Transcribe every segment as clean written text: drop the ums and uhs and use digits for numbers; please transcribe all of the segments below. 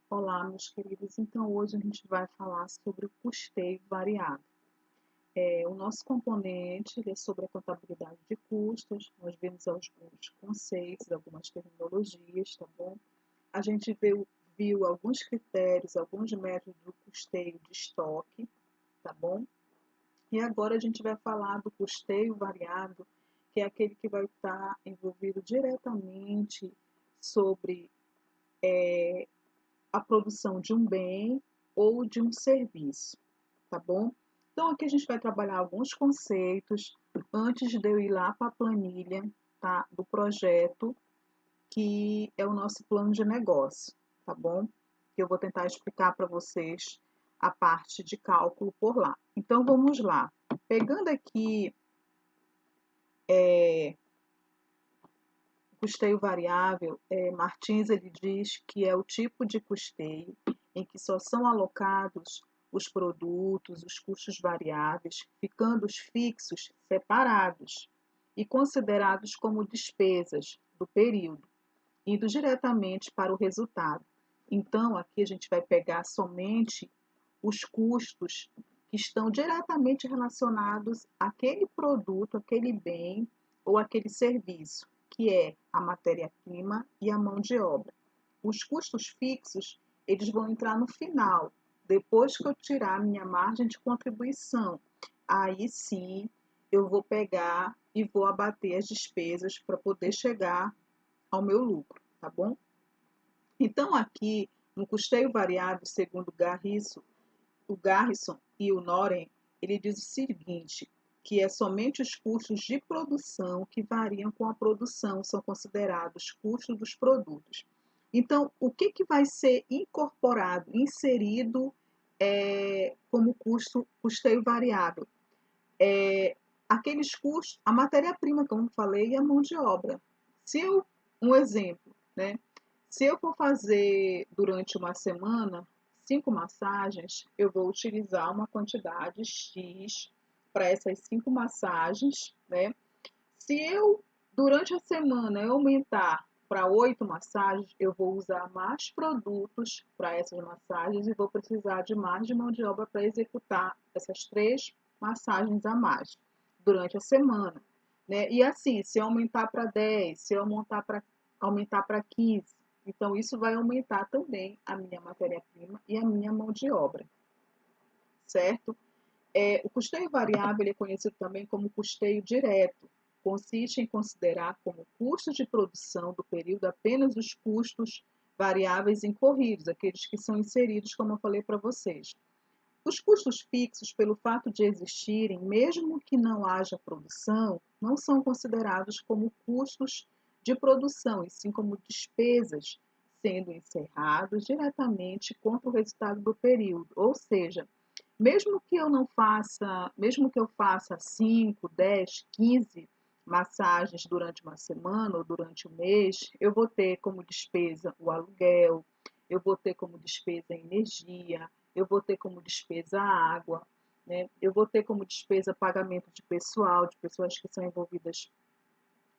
Olá, meus queridos. Então, hoje a gente vai falar sobre o custeio variável. O nosso componente ele é sobre a contabilidade de custos. Nós vimos alguns conceitos, algumas terminologias, tá bom? A gente viu alguns critérios, alguns métodos do custeio de estoque, tá bom? E agora a gente vai falar do custeio variável, que é aquele que vai estar envolvido diretamente sobre a produção de um bem ou de um serviço, tá bom? Então, aqui a gente vai trabalhar alguns conceitos antes de eu ir lá para a planilha, tá? Do projeto, que é o nosso plano de negócio, tá bom? Que eu vou tentar explicar para vocês a parte de cálculo por lá. Então, vamos lá. Pegando aqui custeio variável, Martins ele diz que é o tipo de custeio em que só são alocados os produtos, os custos variáveis, ficando os fixos separados e considerados como despesas do período, indo diretamente para o resultado. Então, aqui a gente vai pegar somente os custos que estão diretamente relacionados àquele produto, aquele bem ou aquele serviço, que é a matéria-prima e a mão de obra. Os custos fixos, eles vão entrar no final, depois que eu tirar a minha margem de contribuição. Aí sim, eu vou pegar e vou abater as despesas para poder chegar ao meu lucro, tá bom? Então, aqui, no custeio variável, segundo o Garrison e o Noren, ele diz o seguinte, que é somente os custos de produção que variam com a produção, são considerados custos dos produtos. Então, o que vai ser incorporado, inserido como custeio variável? Aqueles custos, a matéria-prima, como eu falei, e a mão de obra. Um exemplo, né? Se eu for fazer durante uma semana 5 massagens, eu vou utilizar uma quantidade X para essas 5 massagens, né? Se eu, durante a semana, eu aumentar para 8 massagens, eu vou usar mais produtos para essas massagens e vou precisar de mais de mão de obra para executar essas 3 massagens a mais durante a semana, né? E assim, se eu aumentar para 10, se eu aumentar para 15, então isso vai aumentar também a minha matéria-prima e a minha mão de obra, certo? O custeio variável ele é conhecido também como custeio direto. Consiste em considerar como custo de produção do período apenas os custos variáveis incorridos, aqueles que são inseridos, como eu falei para vocês. Os custos fixos, pelo fato de existirem, mesmo que não haja produção, não são considerados como custos de produção, e sim como despesas, sendo encerrados diretamente contra o resultado do período. Ou seja, mesmo que eu faça 5, 10, 15 massagens durante uma semana ou durante um mês, eu vou ter como despesa o aluguel, eu vou ter como despesa a energia, eu vou ter como despesa a água, né? Eu vou ter como despesa pagamento de pessoal, de pessoas que são envolvidas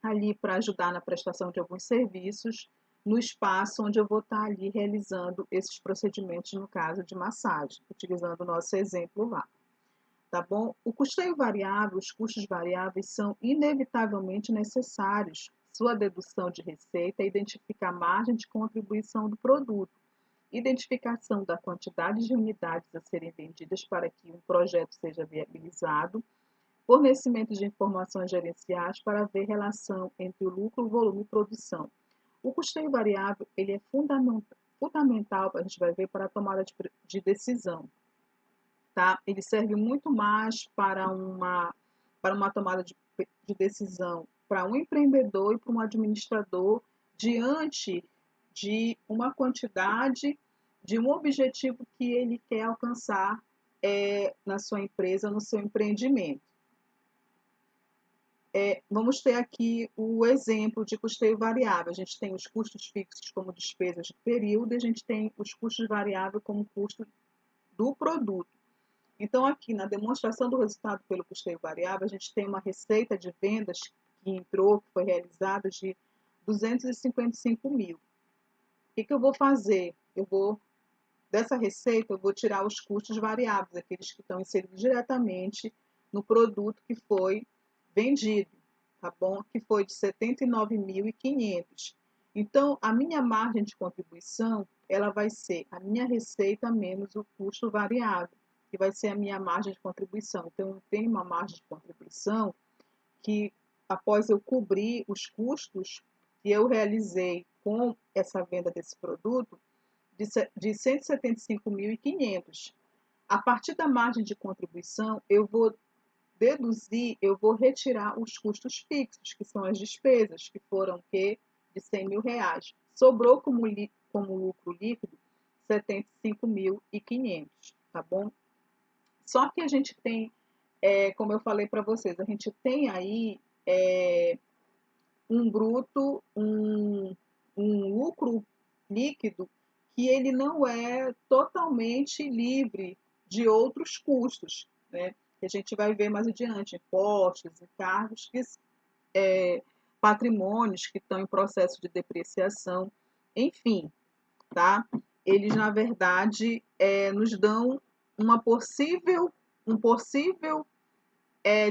ali para ajudar na prestação de alguns serviços, no espaço onde eu vou estar ali realizando esses procedimentos, no caso de massagem, utilizando o nosso exemplo lá, tá bom? O custeio variável, os custos variáveis são inevitavelmente necessários. Sua dedução de receita é identificar a margem de contribuição do produto, identificação da quantidade de unidades a serem vendidas para que um projeto seja viabilizado, fornecimento de informações gerenciais para ver relação entre o lucro, volume e produção. O custeio variável ele é fundamental, a gente vai ver, para a tomada de decisão. Tá? Ele serve muito mais para uma tomada de decisão para um empreendedor e para um administrador diante de uma quantidade, de um objetivo que ele quer alcançar na sua empresa, no seu empreendimento. Vamos ter aqui o exemplo de custeio variável. A gente tem os custos fixos como despesas de período e a gente tem os custos variáveis como custo do produto. Então, aqui na demonstração do resultado pelo custeio variável, a gente tem uma receita de vendas que entrou, que foi realizada de 255 mil. O que eu vou fazer? Eu vou dessa receita eu vou tirar os custos variáveis, aqueles que estão inseridos diretamente no produto que foi vendido, tá bom? Que foi de 79.500. Então, a minha margem de contribuição, ela vai ser a minha receita menos o custo variável, que vai ser a minha margem de contribuição. Então, eu tenho uma margem de contribuição que, após eu cobrir os custos que eu realizei com essa venda desse produto, de 175.500. A partir da margem de contribuição, eu vou deduzir, eu vou retirar os custos fixos, que são as despesas, que foram que de 100 mil reais. Sobrou como lucro líquido 75.500, tá bom? Só que a gente tem, como eu falei para vocês, a gente tem aí um bruto, um lucro líquido que ele não é totalmente livre de outros custos, né? Que a gente vai ver mais adiante, impostos, encargos, patrimônios que estão em processo de depreciação, enfim, tá? Eles, na verdade, nos dão um possível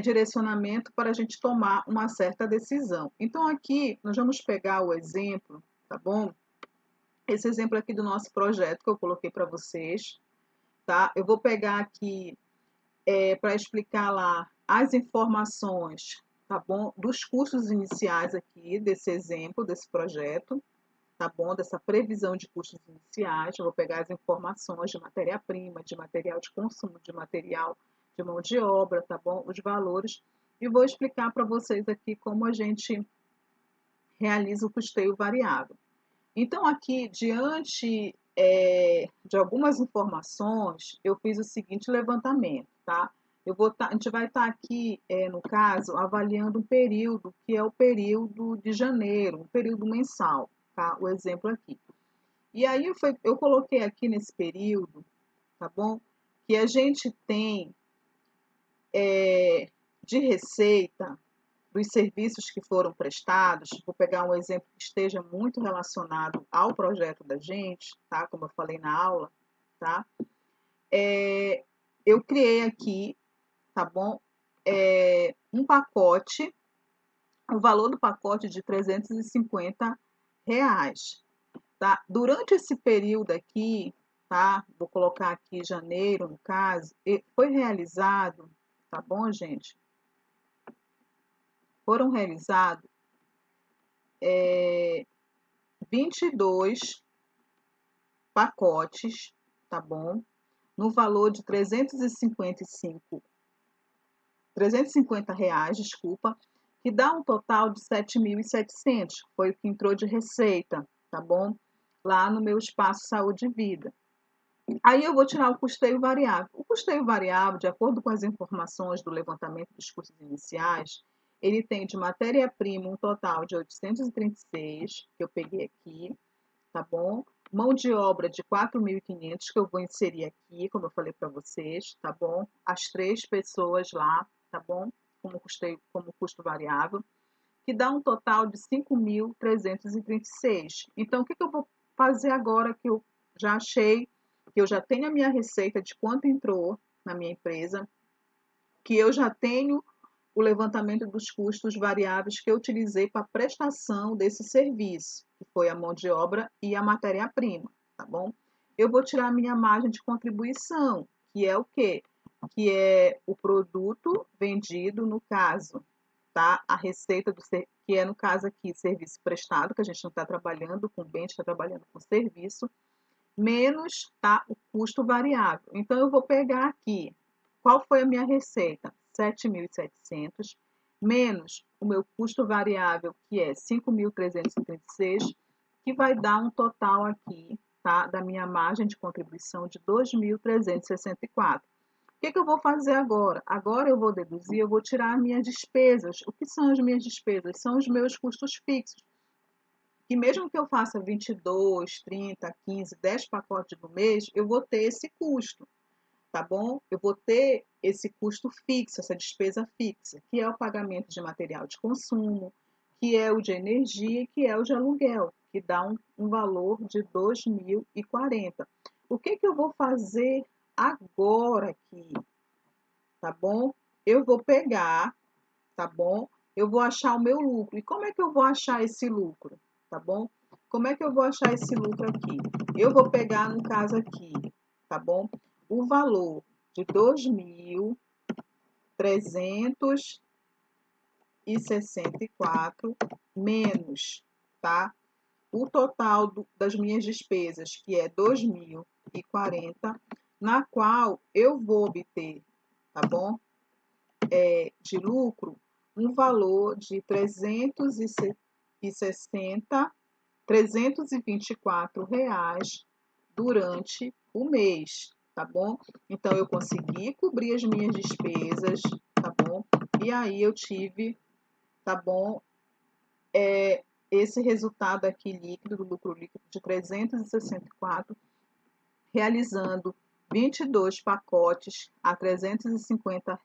direcionamento para a gente tomar uma certa decisão. Então, aqui, nós vamos pegar o exemplo, tá bom? Esse exemplo aqui do nosso projeto que eu coloquei para vocês, tá? Eu vou pegar aqui para explicar lá as informações, tá bom? Dos custos iniciais aqui, desse exemplo, desse projeto, tá bom? Dessa previsão de custos iniciais. Eu vou pegar as informações de matéria-prima, de material de consumo, de material de mão de obra, tá bom? Os valores. E vou explicar para vocês aqui como a gente realiza o custeio variável. Então, aqui, diante de algumas informações, eu fiz o seguinte levantamento, tá? A gente vai estar aqui, no caso, avaliando um período, que é o período de janeiro, um período mensal, tá? O exemplo aqui. E aí eu coloquei aqui nesse período, tá bom? Que a gente tem de receita dos serviços que foram prestados, vou pegar um exemplo que esteja muito relacionado ao projeto da gente, tá? Como eu falei na aula, tá? Eu criei aqui, tá bom? Um pacote, o valor do pacote de R$ 350, tá? Durante esse período aqui, tá? Vou colocar aqui janeiro, no caso, foi realizado, tá bom, gente? Foram realizados 22 pacotes, tá bom? No valor de R$ 350, desculpa, que dá um total de 7.700, foi o que entrou de receita, tá bom? Lá no meu espaço Saúde e Vida. Aí eu vou tirar o custeio variável. O custeio variável, de acordo com as informações do levantamento dos custos iniciais, ele tem de matéria-prima um total de 836, que eu peguei aqui, tá bom? Mão de obra de 4.500, que eu vou inserir aqui, como eu falei para vocês, tá bom? As 3 pessoas lá, tá bom? Como custo variável, que dá um total de 5.336. Então, o que eu vou fazer agora que eu já achei, que eu já tenho a minha receita de quanto entrou na minha empresa, que eu já tenho o levantamento dos custos variáveis que eu utilizei para a prestação desse serviço, que foi a mão de obra e a matéria-prima, tá bom? Eu vou tirar a minha margem de contribuição, que é o quê? Que é o produto vendido, no caso, tá? A receita que é, no caso aqui, serviço prestado, que a gente não está trabalhando com bem, a gente está trabalhando com serviço, menos, tá, o custo variável. Então, eu vou pegar aqui, qual foi a minha receita? 7.700, menos o meu custo variável, que é 5.336, que vai dar um total aqui, tá, da minha margem de contribuição de 2.364. O que eu vou fazer agora? Agora eu vou deduzir, eu vou tirar as minhas despesas. O que são as minhas despesas? São os meus custos fixos. E mesmo que eu faça 22, 30, 15, 10 pacotes no mês, eu vou ter esse custo, tá bom? Eu vou ter esse custo fixo, essa despesa fixa, que é o pagamento de material de consumo, que é o de energia e que é o de aluguel, que dá um valor de 2.040. O que que eu vou fazer agora aqui, tá bom? Eu vou pegar, tá bom? Eu vou achar o meu lucro. E como é que eu vou achar esse lucro, tá bom? Como é que eu vou achar esse lucro aqui? Eu vou pegar, no caso aqui, tá bom? O valor de 2.364 menos, tá? O total das minhas despesas, que é 2.040, na qual eu vou obter, tá bom? De lucro, um valor de 324 reais durante o mês, tá bom? Então, eu consegui cobrir as minhas despesas, tá bom? E aí, eu tive, tá bom? Esse resultado aqui líquido, do lucro líquido de 364, realizando 22 pacotes a R$ 350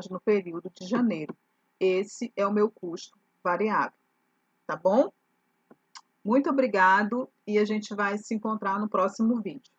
no período de janeiro. Esse é o meu custo variável, tá bom? Muito obrigado e a gente vai se encontrar no próximo vídeo.